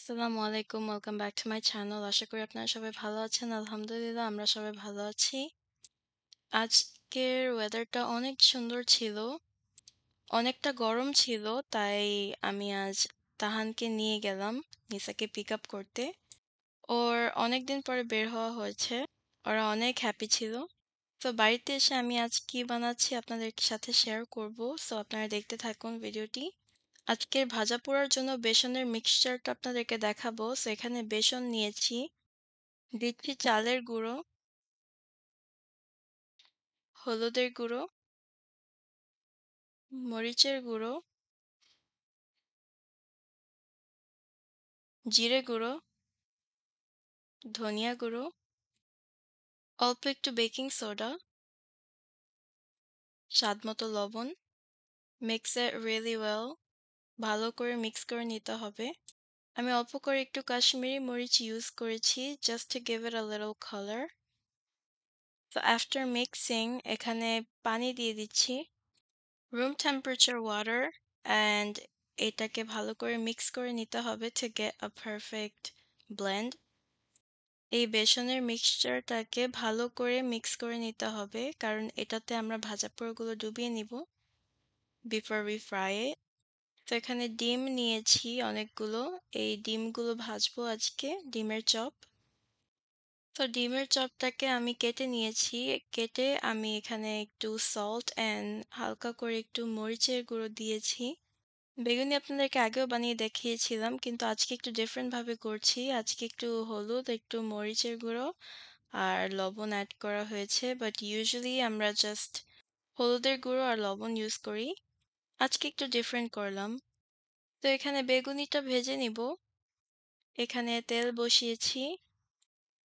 আসসালামু আলাইকুম। Welcome back to my channel. আশা করি আপনারা সবাই ভালো আছেন। আলহামদুলিল্লাহ আমরা সবাই ভালো আছি। আজকের ওয়েদারটা অনেক সুন্দর ছিল। অনেকটা গরম ছিল। তাই আমি আজ তাহানকে নিয়ে গেলাম নিসাকে পিক আপ করতে। ওর অনেকদিন পরে বের হওয়া হয়েছে। ওরা অনেক হ্যাপি ছিল। তো বাড়িতে এসে আমি আজ কি বানাচ্ছি আপনাদের সাথে শেয়ার করব। সো আপনারা দেখতে থাকুন ভিডিওটি। আজকের ভাজা পোড়ার জন্য বেসনের মিক্সচারটা আপনাদেরকে দেখাবো। সো এখানে বেসন নিয়েছি, দিচ্ছি চালের গুঁড়ো, হলুদের গুঁড়ো, মরিচের গুঁড়ো, জিরে গুঁড়ো, ধনিয়া গুঁড়ো, অল্প একটু বেকিং সোডা, স্বাদমতো লবণ। Mix it really well. ভালো করে মিক্স করে নিতে হবে। আমি অল্প করে একটু কাশ্মীরি মরিচ ইউজ করেছি just to give it a little colour. তো আফটার মিক্সিং এখানে পানি দিয়ে দিচ্ছি, রুম টেম্পারেচার ওয়াটার, অ্যান্ড এটাকে ভালো করে মিক্স করে নিতে হবে to get a perfect blend. এই বেসনের মিক্সচারটাকে ভালো করে মিক্স করে নিতে হবে কারণ এটাতে আমরা ভাজা পোড়াগুলো ডুবিয়ে নিব বিফোর উই ফ্রাই ইট। তো এখানে ডিম নিয়েছি অনেকগুলো। এই ডিমগুলো ভাজবো আজকে, ডিমের চপ। তো ডিমের চপটাকে আমি কেটে নিয়েছি। কেটে আমি এখানে একটু সল্ট অ্যান্ড হালকা করে একটু মরিচের গুঁড়ো দিয়েছি। বেগুনি আপনাদেরকে আগেও বানিয়ে দেখিয়েছিলাম কিন্তু আজকে একটু ডিফারেন্ট ভাবে করছি। আজকে একটু হলুদ, একটু মরিচের গুঁড়ো আর লবণ অ্যাড করা হয়েছে, বাট ইউজুয়ালি আমরা জাস্ট হলুদের গুঁড়ো আর লবণ ইউজ করি। আজকে একটু ডিফারেন্ট করলাম। তো এখানে বেগুনিটা ভেজে নিব। এখানে তেল বসিয়েছি।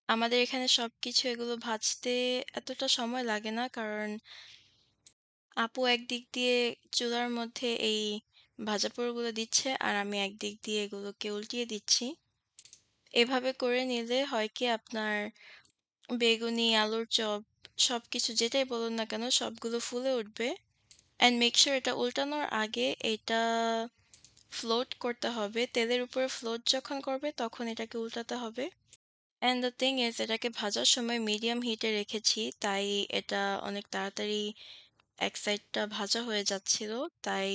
আমাদের এখানে সবকিছু এগুলো ভাজতে এতটা সময় লাগে না কারণ আপু একদিক দিয়ে চুলার মধ্যে এই ভাজা পোড়াগুলো দিচ্ছে আর আমি একদিক দিয়ে এগুলোকে উল্টিয়ে দিচ্ছি। এভাবে করে নিলে হয় কি আপনার বেগুনি, আলুর চপ সবকিছু যেটাই বলুন না কেন সবগুলো ফুলে উঠবে। অ্যান্ড মেক শিওর এটা উল্টানোর আগে এটা ফ্লোট করতে হবে। তেলের উপরে ফ্লোট যখন করবে তখন এটাকে উল্টাতে হবে। অ্যান্ড দ্য থিং ইজ এটাকে ভাজার সময় মিডিয়াম হিটে রেখেছি তাই এটা অনেক তাড়াতাড়ি এক সাইডটা ভাজা হয়ে যাচ্ছিল। তাই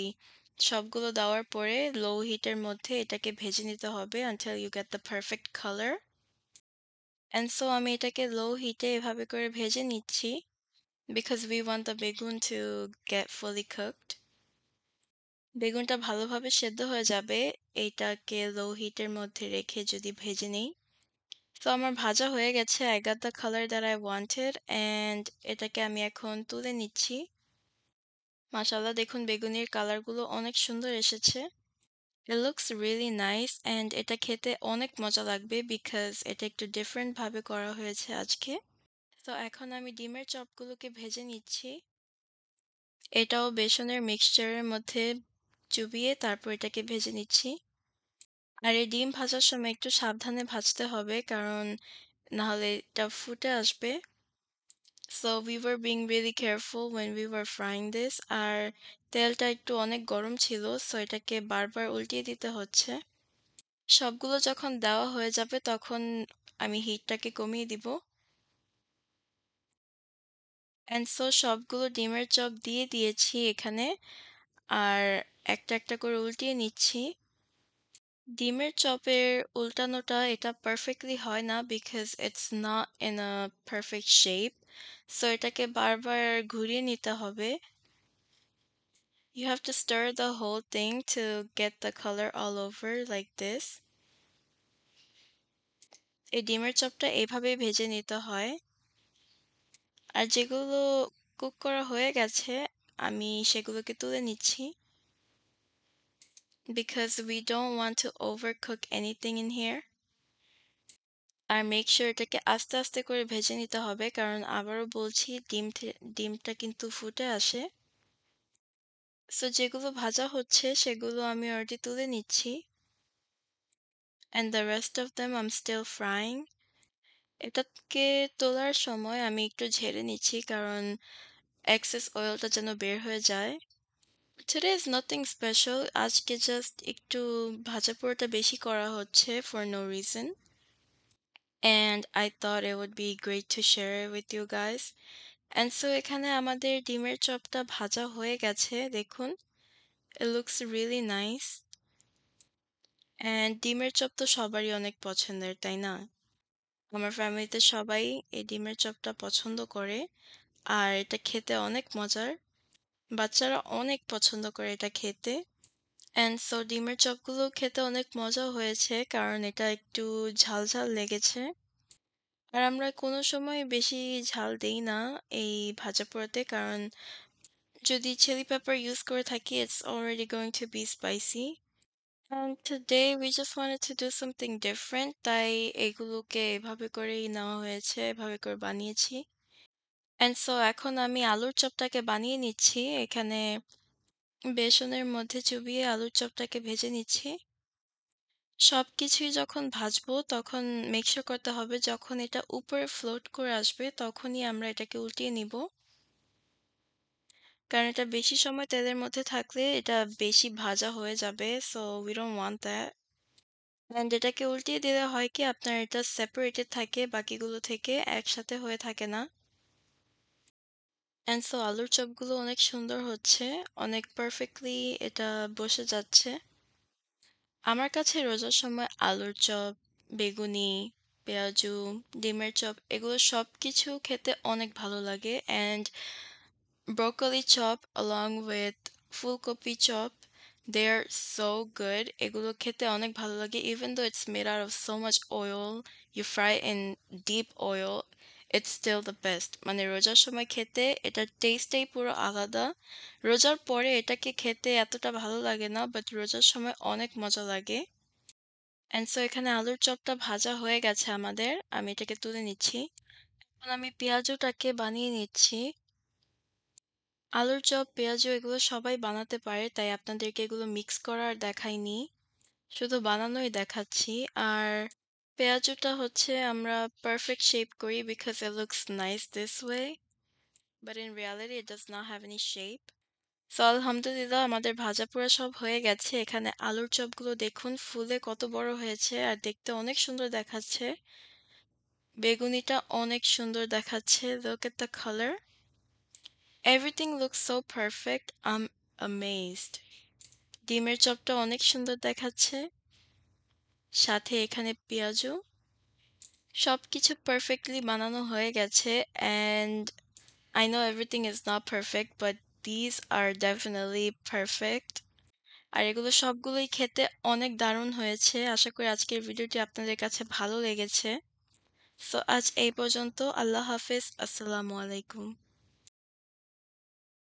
সবগুলো দেওয়ার পরে লো হিটের মধ্যে এটাকে ভেজে নিতে হবে until you get the perfect color. And so আমি এটাকে লো হিটে এভাবে করে ভেজে নিচ্ছি because we want the বেগুন to get fully cooked. বেগুনটা ভালোভাবে সেদ্ধ হয়ে যাবে এইটাকে লো হিটের মধ্যে রেখে যদি ভেজে নেই। তো আমার ভাজা হয়ে গেছে। I got the color that I wanted and এটাকে আমি এখন তুলে নিচ্ছি। মাশাআল্লাহ দেখুন বেগুনির কালারগুলো অনেক সুন্দর এসেছে। It looks really nice and এটা খেতে অনেক মজা লাগবে because এটা একটু ডিফারেন্ট ভাবে করা হয়েছে আজকে। তো এখন আমি ডিমের চপগুলোকে ভেজে নিচ্ছি। এটাও বেসনের মিক্সচারের মধ্যে চুবিয়ে তারপর এটাকে ভেজে নিচ্ছি। আর এই ডিম ভাজার সময় একটু সাবধানে ভাজতে হবে কারণ নাহলে এটা ফুটে আসবে। So we were being really careful when we were frying this. আর তেলটা একটু অনেক গরম ছিল সো এটাকে বারবার উল্টিয়ে দিতে হচ্ছে। সবগুলো যখন দেওয়া হয়ে যাবে তখন আমি হিটটাকে কমিয়ে দিব। অ্যান্ড সো সবগুলো ডিমের চপ দিয়ে দিয়েছি এখানে আর একটা একটা করে উল্টিয়ে নিচ্ছি। ডিমের চপের উল্টানোটা এটা পারফেক্টলি হয় না because it's not in a perfect shape. So এটাকে বারবার ঘুরিয়ে নিতে হবে। You have to stir the whole thing to get the color all over like this. এই ডিমের চপটা এভাবেই ভেজে নিতে হয়। আর যেগুলো কুক করা হয়ে গেছে আমি সেগুলোকে তুলে নিচ্ছি because we don't want to overcook anything in here. আর মেক শিওর এটাকে আস্তে আস্তে করে ভেজে নিতে হবে কারণ আবারও বলছি ডিমটা কিন্তু ফুটে আসে। সো যেগুলো ভাজা হচ্ছে সেগুলো আমি অলরেডি তুলে নিচ্ছি and the rest of them I'm still frying. এটাকে তোলার সময় আমি একটু ঝেড়ে নিচ্ছি কারণ এক্সেস অয়েলটা যেন বের হয়ে যায়। Today is nothing special. আজকে জাস্ট একটু ভাজা পোড়াটা বেশি করা হচ্ছে for no reason. And I thought it would be great to share it with you guys. And so এখানে আমাদের ডিমের চপটা ভাজা হয়ে গেছে দেখুন। It looks really nice. And ডিমের চপ তো সবারই অনেক পছন্দের, তাই না? আমার ফ্যামিলিতে সবাই এই ডিমের চপটা পছন্দ করে। আর এটা খেতে অনেক মজার। বাচ্চারা অনেক পছন্দ করে এটা খেতে। অ্যান্ড সো ডিমের চপগুলো খেতে অনেক মজা হয়েছে কারণ এটা একটু ঝাল ঝাল লেগেছে। আর আমরা কোনো সময় বেশি ঝাল দেই না এই ভাজা পোড়াতে কারণ যদি চিলি পেপার ইউজ করে থাকি it's already going to be spicy. And today we just wanted to do something different তাই এগুলোকে এভাবে করেই নেওয়া হয়েছে, এভাবে করে বানিয়েছি। অ্যান্ড সো এখন আমি আলুর চপটাকে বানিয়ে নিচ্ছি। এখানে বেসনের মধ্যে চুবিয়ে আলুর চপটাকে ভেজে নিচ্ছি। সবকিছুই যখন ভাজবো তখন মেক শিওর করতে হবে যখন এটা উপরে ফ্লোট করে আসবে তখনই আমরা এটাকে উল্টিয়ে নিব। কারণ এটা বেশি সময় তেলের মধ্যে থাকলে এটা বেশি ভাজা হয়ে যাবে। So we don't want that. And এটাকে উল্টিয়ে দিলে হয় কি আপনার এটা সেপারেটেড থাকে বাকিগুলো থেকে, একসাথে হয়ে থাকে না। অ্যান্ড সো আলুর চপগুলো অনেক সুন্দর হচ্ছে, অনেক পারফেক্টলি এটা বসে যাচ্ছে। আমার কাছে রোজার সময় আলুর চপ, বেগুনি, পেঁয়াজু, ডিমের চপ এগুলো সবকিছু খেতে অনেক ভালো লাগে। And broccoli chop along with ফুলকপি chop, they are so good. এগুলো খেতে অনেক ভালো লাগে even though it's made out of so much oil, you fry it in deep oil, it's still the best. মানে রোজার সময় খেতে এটার টেস্টটাই পুরো আলাদা। রোজার পরে এটাকে খেতে এতটা ভালো লাগে না বাট রোজার সময় অনেক মজা লাগে। অ্যান্ড সো এখানে আলুর চপটা ভাজা হয়ে গেছে আমাদের, আমি এটাকে তুলে নিচ্ছি। এখন আমি পেঁয়াজুটাকে বানিয়ে নিচ্ছি। আলুর চপ, পেঁয়াজু এগুলো সবাই বানাতে পারে তাই আপনাদেরকে এগুলো মিক্স করা আর দেখাইনি, শুধু বানানোই দেখাচ্ছি। আর পেঁয়াজুটা হচ্ছে আমরা পারফেক্ট শেপ করি because it looks nice this way, but in reality it does not have any shape. So আলহামদুলিল্লাহ আমাদের ভাজা পোড়া সব হয়ে গেছে। এখানে আলুর চপগুলো দেখুন ফুলে কত বড় হয়েছে আর দেখতে অনেক সুন্দর দেখাচ্ছে। বেগুনিটা অনেক সুন্দর দেখাচ্ছে, look at the color. Everything looks so perfect. I'm amazed. ডিমের চপটা অনেক সুন্দর দেখাচ্ছে, সাথে এখানে পেঁয়াজু। সবকিছু পারফেক্টলি বানানো হয়ে গেছে and I know everything is not perfect but these are definitely perfect. আর এগুলো সবগুলোই খেতে অনেক দারুণ হয়েছে। আশা করি আজকের ভিডিওটি আপনাদের কাছে ভালো লেগেছে। সো আজ এই পর্যন্ত। আল্লাহ হাফেজ। আসসালামু আলাইকুম।